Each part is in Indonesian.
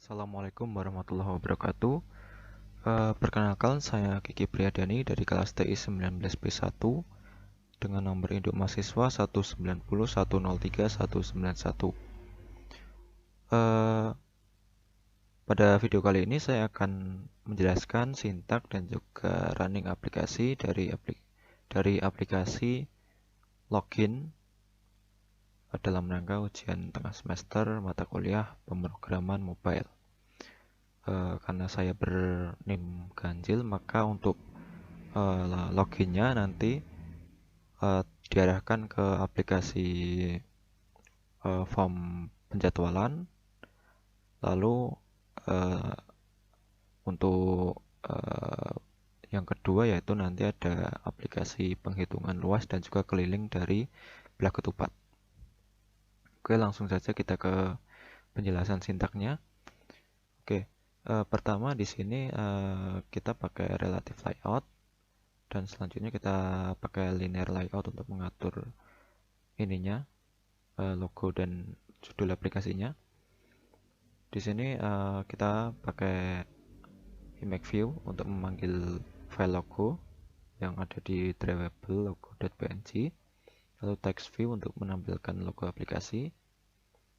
Assalamualaikum warahmatullahi wabarakatuh. Perkenalkan, saya Kiki Priadani dari kelas TI 19B1 dengan nomor induk mahasiswa 190103191. Eh, Pada video kali ini saya akan menjelaskan sintak dan juga running aplikasi dari aplikasi login dalam rangka ujian tengah semester mata kuliah pemrograman mobile. Karena saya bernim ganjil, maka untuk loginnya nanti diarahkan ke aplikasi form penjadwalan. Lalu uh, untuk yang kedua yaitu nanti ada aplikasi penghitungan luas dan juga keliling dari belah ketupat. Oke, langsung saja kita ke penjelasan sintaknya. Oke, pertama di sini kita pakai relative layout. Dan selanjutnya kita pakai linear layout untuk mengatur ininya, logo dan judul aplikasinya. Di sini kita pakai image view untuk memanggil file logo yang ada di drivable logo.png. Lalu text view untuk menampilkan logo aplikasi.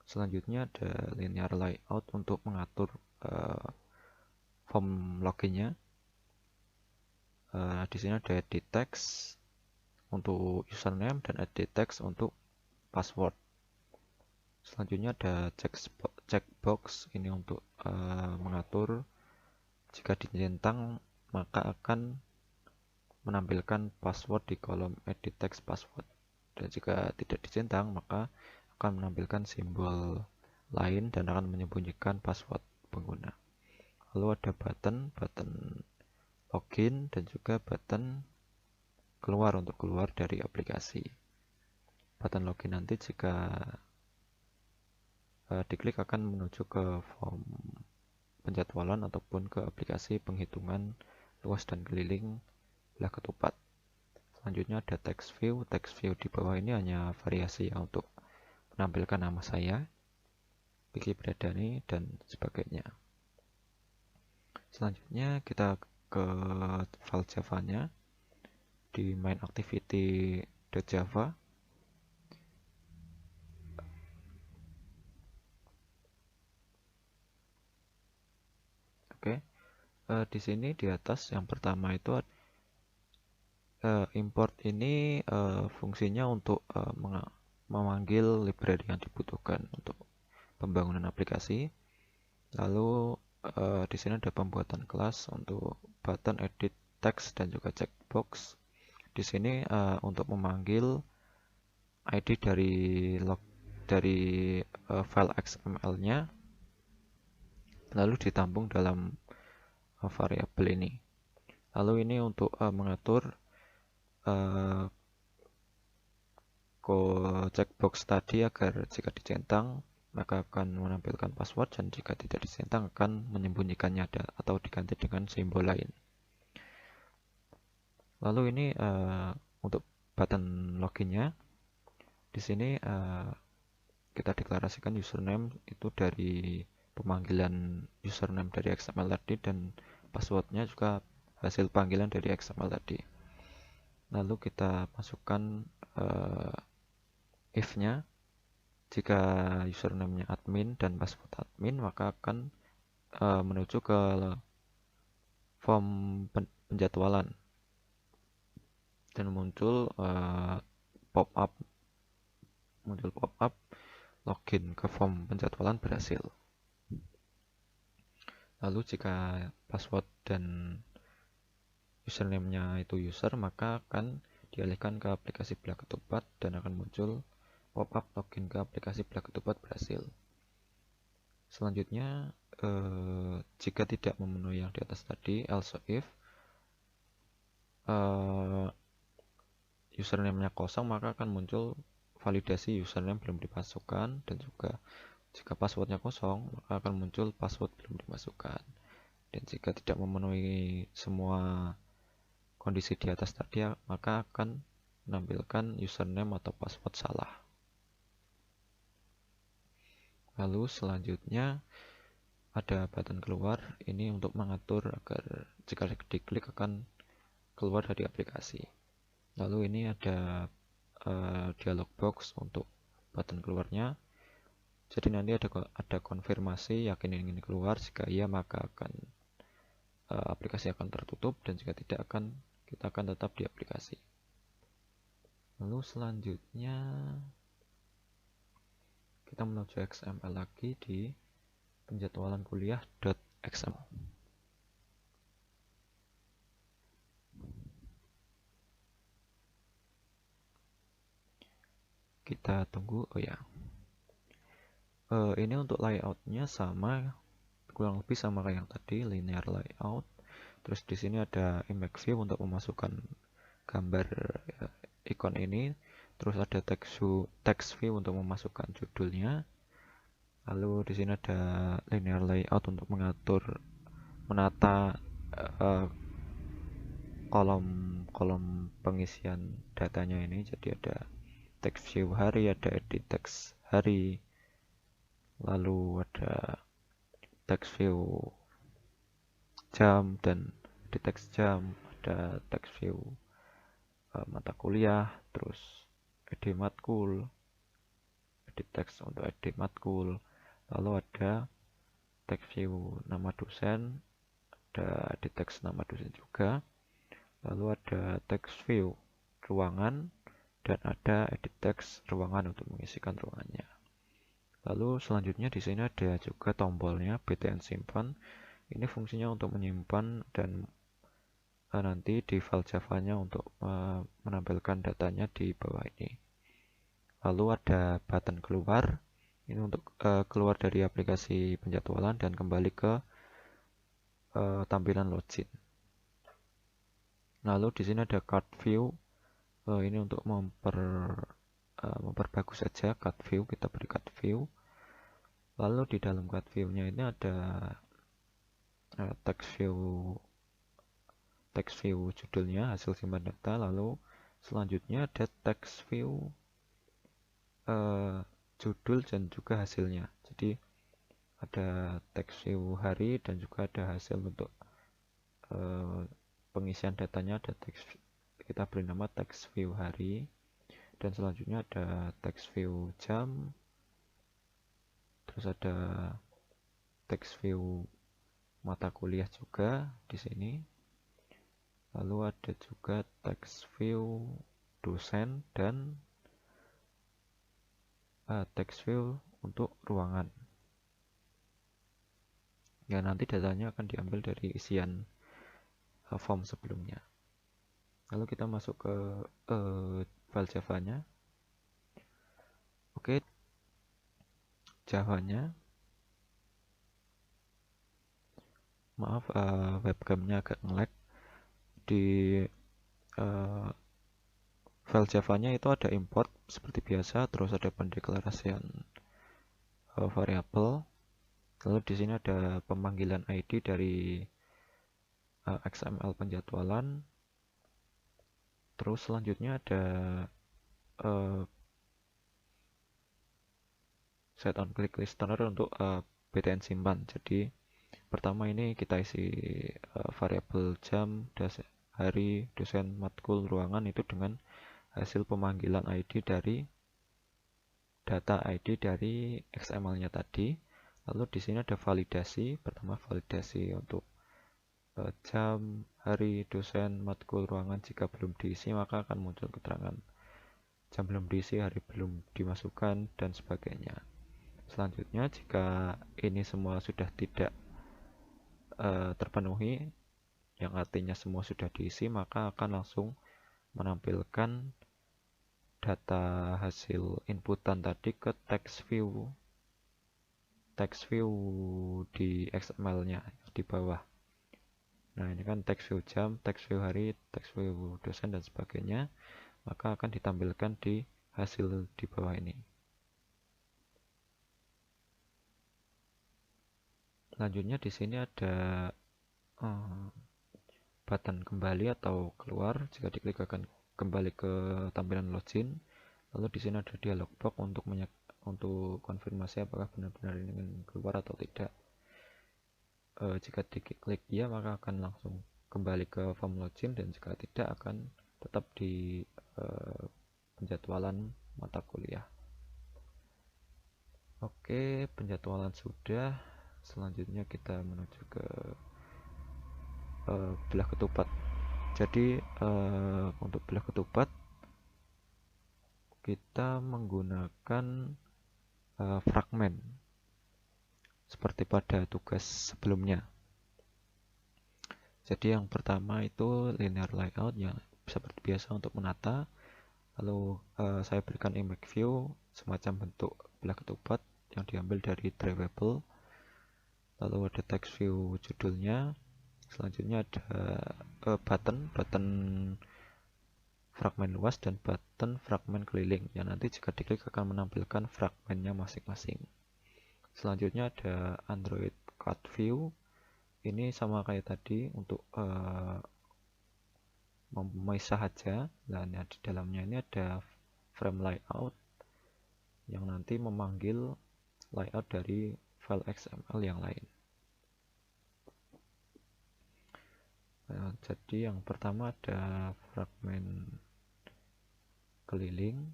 Selanjutnya ada linear layout untuk mengatur form loginnya. Di sini ada edit text untuk username dan edit text untuk password. Selanjutnya ada checkbox ini untuk mengatur jika dicentang maka akan menampilkan password di kolom edit text password, dan jika tidak dicentang maka akan menampilkan simbol lain dan akan menyembunyikan password pengguna. Lalu ada button login dan juga button keluar untuk keluar dari aplikasi. Button login nanti jika diklik akan menuju ke form penjadwalan ataupun ke aplikasi penghitungan luas dan keliling belah ketupat. Selanjutnya ada text view di bawah ini hanya variasi ya untuk menampilkan nama saya, Kiki Priadani dan sebagainya. Selanjutnya kita ke file Java-nya di main activity.java. Oke, di sini di atas yang pertama itu import ini fungsinya untuk memanggil library yang dibutuhkan untuk pembangunan aplikasi. Lalu di sini ada pembuatan kelas untuk button edit text dan juga checkbox. Di sini untuk memanggil ID dari file XML-nya, lalu ditampung dalam variabel ini. Lalu ini untuk mengatur checkbox tadi agar jika dicentang maka akan menampilkan password, dan jika tidak dicentang akan menyembunyikannya atau diganti dengan simbol lain. Lalu ini untuk button loginnya. Di sini kita deklarasikan username itu dari pemanggilan username dari XML tadi, dan passwordnya juga hasil panggilan dari XML tadi. Lalu kita masukkan if-nya. Jika username-nya admin dan password admin, maka akan menuju ke form penjadwalan dan muncul pop-up login ke form penjadwalan berhasil. Lalu jika password dan username-nya itu user, maka akan dialihkan ke aplikasi belah ketupat dan akan muncul pop-up login ke aplikasi belah ketupat berhasil. Selanjutnya jika tidak memenuhi yang di atas tadi, else if username-nya kosong, maka akan muncul validasi username belum dimasukkan, dan juga jika passwordnya kosong maka akan muncul password belum dimasukkan. Dan jika tidak memenuhi semua kondisi di atas tadi, maka akan menampilkan username atau password salah. Lalu selanjutnya ada button keluar, ini untuk mengatur agar jika diklik akan keluar dari aplikasi. Lalu ini ada dialog box untuk button keluarnya. Jadi nanti ada konfirmasi yakin ingin keluar, jika iya maka akan aplikasi akan tertutup, dan jika tidak kita akan tetap di aplikasi. Lalu selanjutnya kita menuju XML lagi di penjadwalan kuliah.xml. Kita tunggu. Oh ya, ini untuk layoutnya sama, kurang lebih sama kayak yang tadi, linear layout. Terus di sini ada image view untuk memasukkan gambar ikon ini. Terus ada text view untuk memasukkan judulnya. Lalu di sini ada linear layout untuk menata kolom pengisian datanya ini. Jadi ada text view hari, ada edit text hari, lalu ada text view jam dan edit text jam, ada text view mata kuliah, terus edit matkul, edit text untuk edit matkul, lalu ada text view nama dosen, ada edit text nama dosen juga, lalu ada text view ruangan, dan ada edit text ruangan untuk mengisikan ruangannya. Lalu selanjutnya di sini ada juga tombolnya btn simpan. Ini fungsinya untuk menyimpan dan nanti di file Java-nya untuk menampilkan datanya di bawah ini. Lalu ada button keluar. Ini untuk keluar dari aplikasi penjadwalan dan kembali ke tampilan login. Lalu di sini ada card view. Ini untuk memperbagus saja card view, kita beri card view. Lalu di dalam card view-nya ini ada text view judulnya, hasil simpan data. Lalu selanjutnya ada text view judul dan juga hasilnya. Jadi ada text view hari dan juga ada hasil untuk pengisian datanya. Ada kita beri nama text view hari, dan selanjutnya ada text view jam, terus ada text view mata kuliah juga di sini. Lalu ada juga text view dosen dan text view untuk ruangan. Ya, nanti datanya akan diambil dari isian form sebelumnya. Lalu kita masuk ke file Java-nya. Oke, Java-nya. Maaf, webcam-nya agak nge-lag. Di file Java-nya itu ada import seperti biasa, terus ada pendeklarasian variabel. Lalu di sini ada pemanggilan ID dari XML penjadwalan. Terus selanjutnya ada set on click listener untuk btn simpan. Jadi pertama ini kita isi variabel jam, hari, dosen, matkul, ruangan itu dengan hasil pemanggilan ID dari data ID dari XML-nya tadi. Lalu di sini ada validasi. Pertama validasi untuk jam, hari, dosen, matkul, ruangan. Jika belum diisi maka akan muncul keterangan jam belum diisi, hari belum dimasukkan, dan sebagainya. Selanjutnya jika ini semua sudah tidak terpenuhi, yang artinya semua sudah diisi, maka akan langsung menampilkan data hasil inputan tadi ke text view di XML-nya di bawah. Nah, ini kan text view jam, text view hari, text view dosen, dan sebagainya, maka akan ditampilkan di hasil di bawah ini. Selanjutnya di sini ada button kembali atau keluar. Jika diklik akan kembali ke tampilan login. Lalu di sini ada dialog box untuk konfirmasi apakah benar-benar ingin keluar atau tidak. jika diklik ya maka akan langsung kembali ke form login, dan jika tidak akan tetap di penjadwalan mata kuliah. Oke, penjadwalan sudah. Selanjutnya kita menuju ke belah ketupat. Jadi untuk belah ketupat kita menggunakan fragmen seperti pada tugas sebelumnya. Jadi yang pertama itu linear layout, ya seperti biasa untuk menata. Lalu saya berikan image view semacam bentuk belah ketupat yang diambil dari drivable. Lalu ada text view judulnya. Selanjutnya ada button fragmen luas dan button fragmen keliling, yang nanti jika diklik akan menampilkan fragmennya masing-masing. Selanjutnya ada Android card view. Ini sama kayak tadi untuk memisah aja. Dan di dalamnya ini ada frame layout yang nanti memanggil layout dari file XML yang lain. Jadi yang pertama ada fragmen keliling.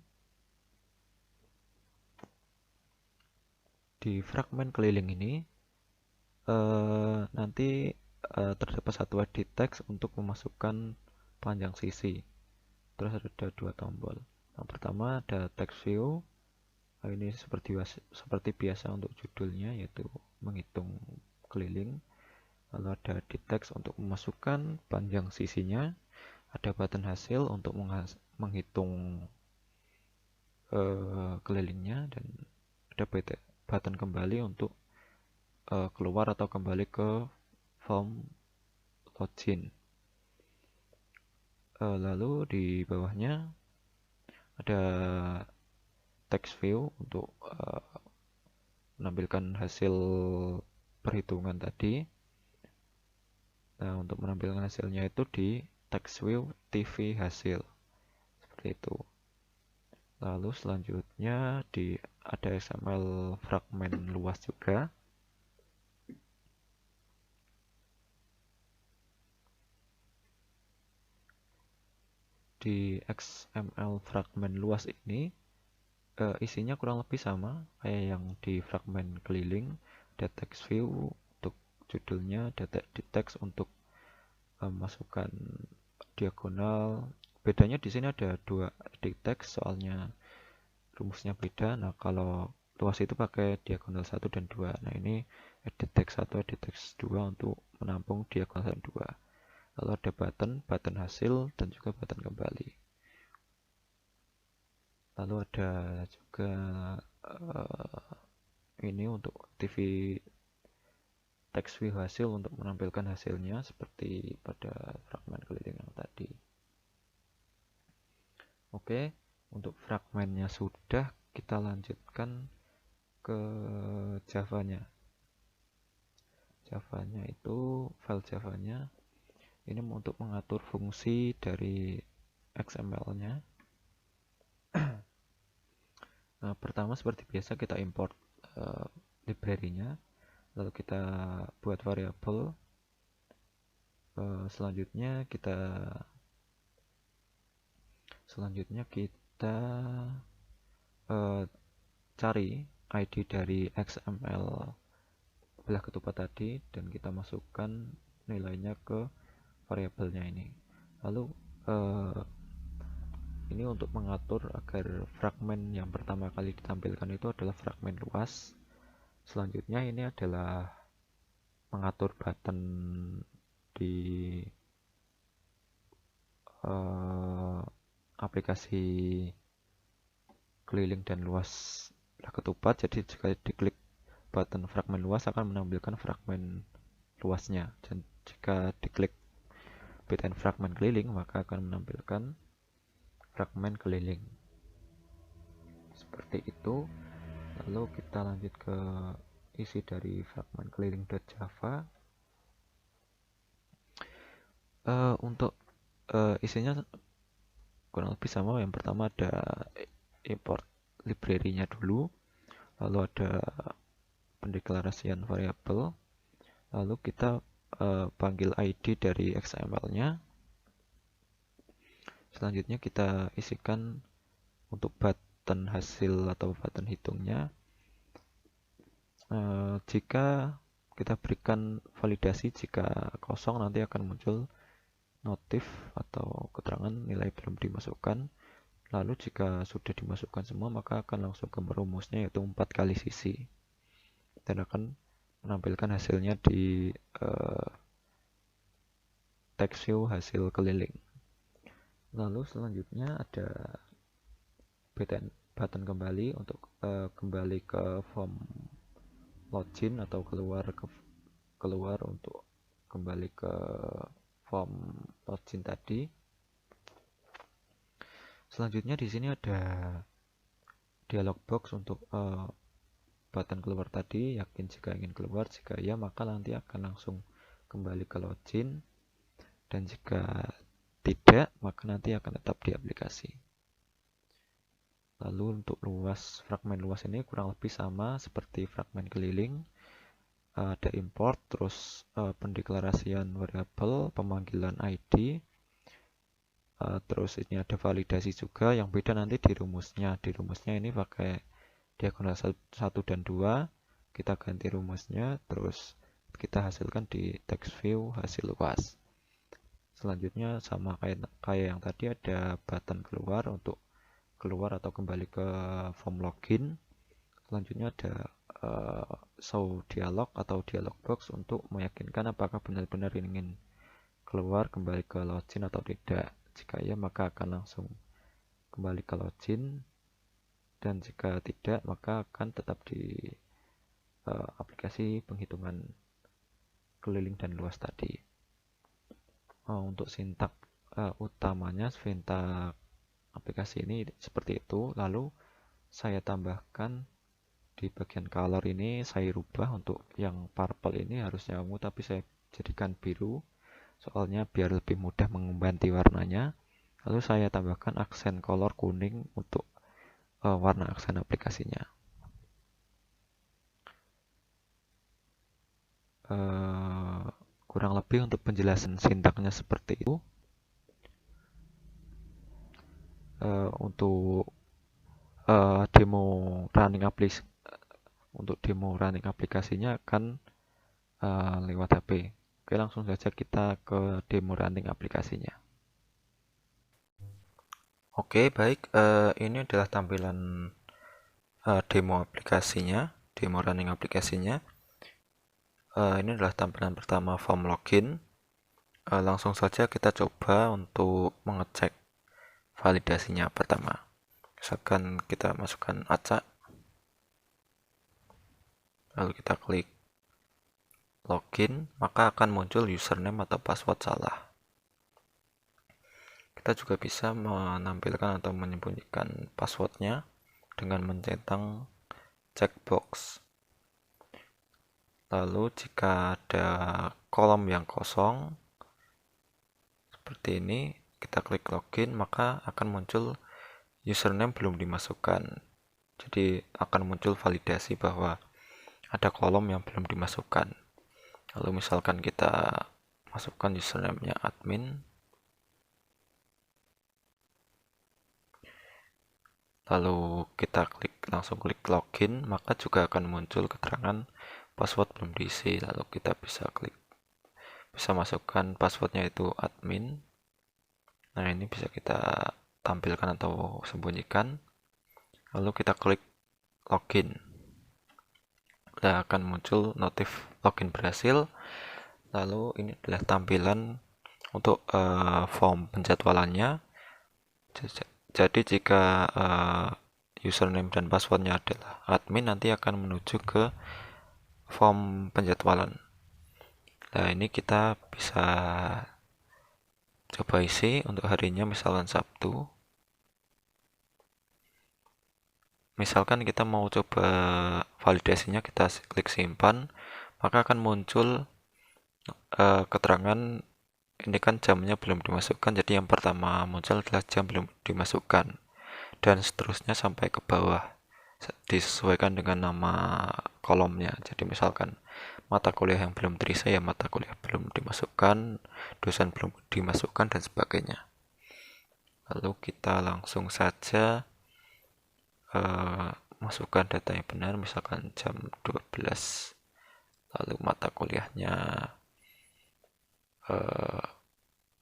Di fragmen keliling ini nanti terdapat satu edit text untuk memasukkan panjang sisi. Terus ada dua tombol. Yang pertama ada text view. Ini seperti biasa untuk judulnya, yaitu menghitung keliling. Lalu ada edit text untuk memasukkan panjang sisinya. Ada button hasil untuk menghitung kelilingnya, dan ada button kembali untuk keluar atau kembali ke form login. Lalu di bawahnya ada text view untuk menampilkan hasil perhitungan tadi. Nah, untuk menampilkan hasilnya itu di text view TV hasil seperti itu. Lalu selanjutnya ada XML fragmen luas juga. Di XML fragmen luas ini isinya kurang lebih sama kayak yang di fragmen keliling. Ada text view untuk judulnya, ada text untuk masukkan diagonal. Bedanya di sini ada dua edit text, soalnya rumusnya beda. Nah, kalau luas itu pakai diagonal 1 dan 2. Nah, ini edit text 1, edit text 2 untuk menampung diagonal 1 dan 2. Lalu ada button hasil, dan juga button kembali. Lalu ada juga ini untuk TV text view hasil untuk menampilkan hasilnya seperti pada fragmen keliling yang tadi. Oke, untuk fragmennya sudah, kita lanjutkan ke Java-nya. Java-nya itu file Java-nya ini untuk mengatur fungsi dari XML-nya. Nah, pertama seperti biasa kita import library-nya, lalu kita buat variabel. Selanjutnya kita cari ID dari XML belah ketupat tadi, dan kita masukkan nilainya ke variabelnya ini. Lalu ini untuk mengatur agar fragmen yang pertama kali ditampilkan itu adalah fragmen luas. Selanjutnya ini adalah mengatur button di aplikasi keliling dan luas belah ketupat. Jadi jika diklik button fragmen luas akan menampilkan fragmen luasnya, dan jika diklik button fragmen keliling maka akan menampilkan fragmen keliling seperti itu. Lalu kita lanjut ke isi dari fragmen keliling.java. Untuk isinya kurang lebih sama. Yang pertama ada import library-nya dulu, lalu ada pendeklarasian variabel, Lalu kita panggil ID dari XML-nya. Selanjutnya kita isikan untuk button hasil atau button hitungnya. Jika kita berikan validasi, jika kosong nanti akan muncul notif atau keterangan nilai belum dimasukkan. Lalu jika sudah dimasukkan semua, maka akan langsung ke rumusnya, yaitu 4 kali sisi, dan akan menampilkan hasilnya di text view hasil keliling. Lalu selanjutnya ada button kembali untuk kembali ke form login atau keluar untuk kembali ke form login tadi. Selanjutnya di sini ada dialog box untuk button keluar tadi. Yakin jika ingin keluar, jika iya maka nanti akan langsung kembali ke login, dan jika tidak maka nanti akan tetap di aplikasi. Lalu untuk fragmen luas ini kurang lebih sama seperti fragmen keliling. Ada import, terus pendeklarasian variabel, pemanggilan ID, terus ini ada validasi juga. Yang beda nanti di rumusnya. Di rumusnya ini pakai diagonal 1 dan 2, kita ganti rumusnya, terus kita hasilkan di text view hasil luas. Selanjutnya sama kayak yang tadi, ada button keluar untuk keluar atau kembali ke form login. Selanjutnya ada show dialog atau dialog box untuk meyakinkan apakah benar-benar ingin keluar kembali ke login atau tidak. Jika iya maka akan langsung kembali ke login, dan jika tidak maka akan tetap di aplikasi penghitungan keliling dan luas tadi. Untuk sintak utamanya, sintak aplikasi ini seperti itu. Lalu saya tambahkan di bagian color ini, saya rubah untuk yang purple ini harusnya ungu, tapi saya jadikan biru soalnya biar lebih mudah mengganti warnanya. Lalu saya tambahkan aksen color kuning untuk warna aksen aplikasinya. Kurang lebih untuk penjelasan sintaknya seperti itu. Untuk demo running aplikasinya akan lewat HP. Oke, langsung saja kita ke demo running aplikasinya. Oke, baik. Ini adalah tampilan demo aplikasinya, demo running aplikasinya. Ini adalah tampilan pertama form login. Langsung saja kita coba untuk mengecek validasinya pertama. Misalkan kita masukkan acak, lalu kita klik login, maka akan muncul username atau password salah. Kita juga bisa menampilkan atau menyembunyikan passwordnya dengan mencentang checkbox. Lalu jika ada kolom yang kosong seperti ini, kita klik login, maka akan muncul username belum dimasukkan. Jadi akan muncul validasi bahwa ada kolom yang belum dimasukkan. Lalu misalkan kita masukkan username-nya admin, lalu kita langsung klik login, maka juga akan muncul keterangan password belum diisi. Lalu kita bisa masukkan passwordnya itu admin. Nah, ini bisa kita tampilkan atau sembunyikan. Lalu kita klik login. Nah, akan muncul notif login berhasil. Lalu ini adalah tampilan untuk form penjadwalannya. Jadi jika username dan passwordnya adalah admin, nanti akan menuju ke form penjadwalan. Nah, ini kita bisa coba isi untuk harinya, misalkan Sabtu. Misalkan kita mau coba validasinya, kita klik simpan, maka akan muncul keterangan ini kan jamnya belum dimasukkan. Jadi yang pertama muncul adalah jam belum dimasukkan, dan seterusnya sampai ke bawah disesuaikan dengan nama kolomnya. Jadi misalkan mata kuliah yang belum terisi ya mata kuliah belum dimasukkan, dosen belum dimasukkan dan sebagainya. Lalu kita langsung saja masukkan data yang benar, misalkan jam 12, lalu mata kuliahnya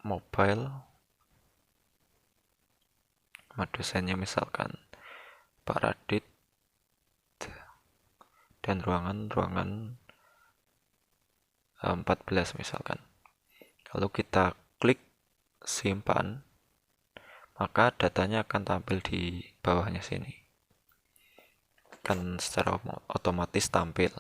mobile, dosennya misalkan Pak Radit, dan ruangan 14 misalkan. Lalu kita klik simpan, maka datanya akan tampil di bawahnya sini, akan secara otomatis tampil.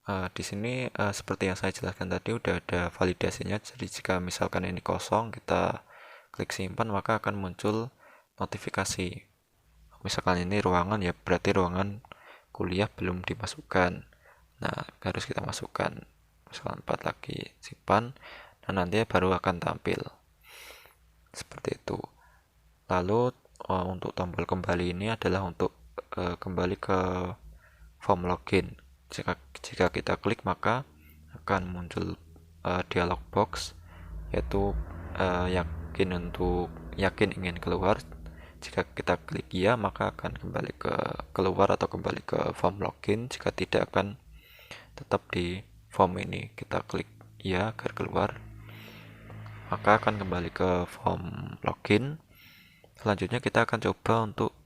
Di sini seperti yang saya jelaskan tadi udah ada validasinya. Jadi jika misalkan ini kosong, kita klik simpan, maka akan muncul notifikasi. Misalkan ini ruangan ya, berarti ruangan kuliah belum dimasukkan. Nah, harus kita masukkan. Misalkan 4 lagi, simpan. Nah, nanti baru akan tampil. Seperti itu. Lalu untuk tombol kembali ini adalah untuk kembali ke form login. Jika kita klik maka akan muncul dialog box, yaitu yakin ingin keluar. Jika kita klik ya, maka akan kembali ke keluar atau kembali ke form login. Jika tidak, akan tetap di form ini. Kita klik ya agar keluar, maka akan kembali ke form login. Selanjutnya kita akan coba untuk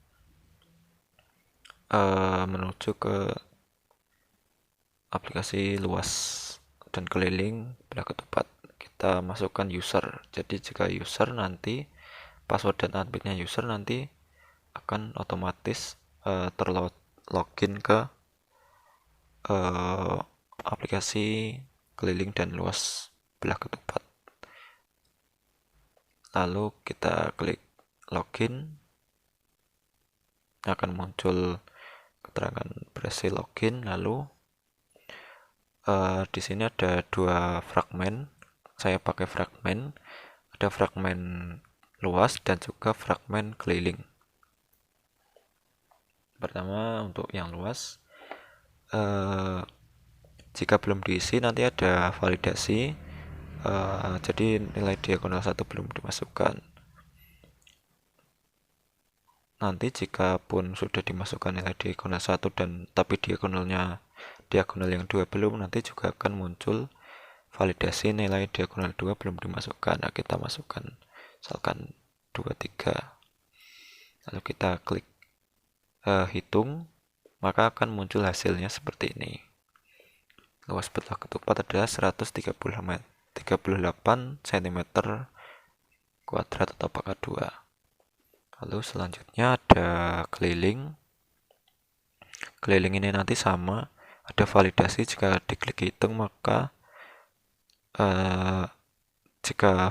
menuju ke aplikasi luas dan keliling belah ketupat. Kita masukkan user. Jadi jika user nanti password dan adminnya user nanti akan otomatis terlogin ke aplikasi keliling dan luas belah ketupat. Lalu kita klik login, akan muncul keterangan berhasil login. Lalu di sini ada 2 fragmen. Saya pakai fragmen. Ada fragmen luas dan juga fragmen keliling. Pertama untuk yang luas, jika belum diisi nanti ada validasi. Jadi nilai diagonal 1 belum dimasukkan. Nanti jika pun sudah dimasukkan nilai diagonal 1 dan tapi diagonal yang 2 belum, nanti juga akan muncul validasi nilai diagonal 2 belum dimasukkan. Nah, kita masukkan misalkan 23. Lalu kita klik hitung, maka akan muncul hasilnya seperti ini. Luas belah ketupat adalah 138 cm kuadrat atau pangkat 2. Lalu selanjutnya ada keliling. Keliling ini nanti sama, ada validasi. Jika diklik hitung maka jika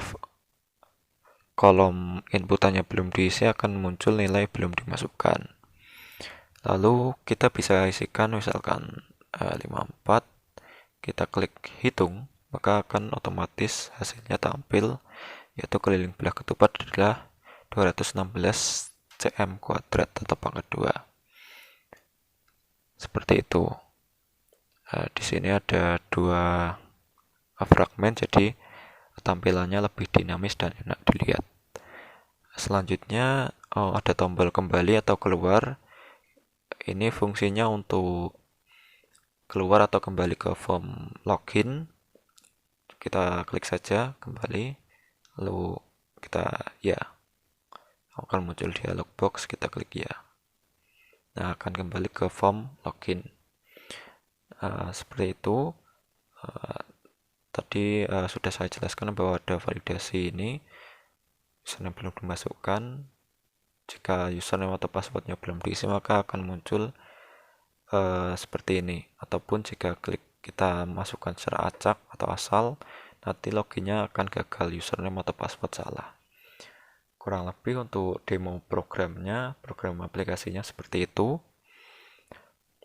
kolom inputannya belum diisi akan muncul nilai belum dimasukkan. Lalu kita bisa isikan misalkan 54. Kita klik hitung, maka akan otomatis hasilnya tampil, yaitu keliling belah ketupat adalah 216 cm kuadrat atau pangkat 2. Seperti itu. Di sini ada 2 fragmen, jadi tampilannya lebih dinamis dan enak dilihat. Selanjutnya ada tombol kembali atau keluar. Ini fungsinya untuk keluar atau kembali ke form login. Kita klik saja kembali, lalu kita ya, akan muncul dialog box. Kita klik ya. Nah, akan kembali ke form login. Seperti itu. Tadi sudah saya jelaskan bahwa ada validasi ini. Username belum dimasukkan. Jika username atau passwordnya belum diisi, maka akan muncul seperti ini. Ataupun jika klik kita masukkan secara acak atau asal, nanti loginnya akan gagal, username atau password salah. Kurang lebih untuk demo programnya, program aplikasinya seperti itu.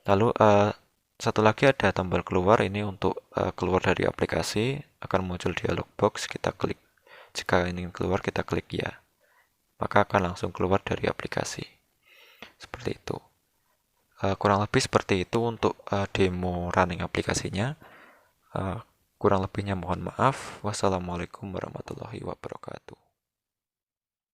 Lalu satu lagi ada tombol keluar. Ini untuk keluar dari aplikasi. Akan muncul dialog box. Kita klik. Jika ingin keluar kita klik ya, maka akan langsung keluar dari aplikasi. Seperti itu. Kurang lebih seperti itu untuk demo running aplikasinya. Eh, Kurang lebihnya mohon maaf. Wassalamualaikum warahmatullahi wabarakatuh.